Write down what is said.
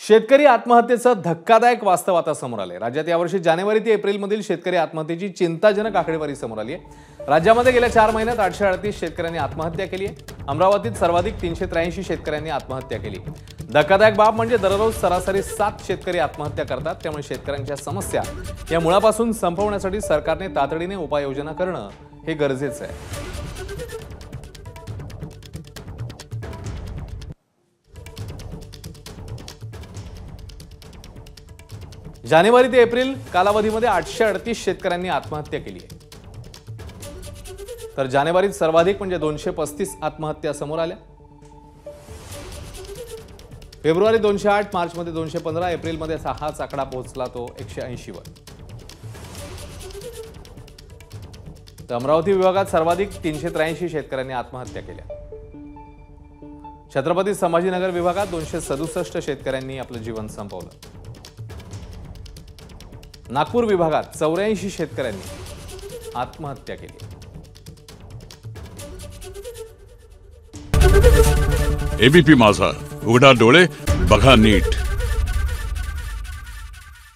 शेतकरी आत्महत्येचं धक्कादायक वास्तव आता समोर आले। राज्यात यावर्षी जानेवारी ते एप्रिलमधील शेतकरी आत्महत्येची चिंताजनक आकडेवारी समोर आली आहे। राज्यामध्ये गेल्या 4 महिन्यात 838 शेतकऱ्यांनी आत्महत्या केली आहे। अमरावतीत सर्वाधिक 383 शेतकऱ्यांनी आत्महत्या केली। धक्कादायक बाब म्हणजे दररोज सरासरी 7 शेतकरी आत्महत्या करतात। त्यामुळे शेतकऱ्यांच्या समस्या या मुळापासून संपवण्यासाठी सरकारने तातडीने उपाययोजना करणं हे गरजेचं आहे। जानेवारी ते एप्रिल कालावधीमध्ये 838 शेतकऱ्यांनी आत्महत्या केली आहे। तर जानेवारीत सर्वाधिक म्हणजे 235 आत्महत्या समोर आल्या। फेब्रुवारी 208, मार्च मध्ये 215, एप्रिल मध्ये हाच आकडा पोहोचला तो 180 वर। तर अमरावती विभागात सर्वाधिक 383 शेतकऱ्यांनी आत्महत्या केल्या। छत्रपती संभाजीनगर विभागात 267 शेतकऱ्यांनी आपलं जीवन संपवलं। नागपूर विभागात 84 शेतकऱ्यांनी आत्महत्या केली। एबीपी माझा, उघडा डोळे बघा नीट।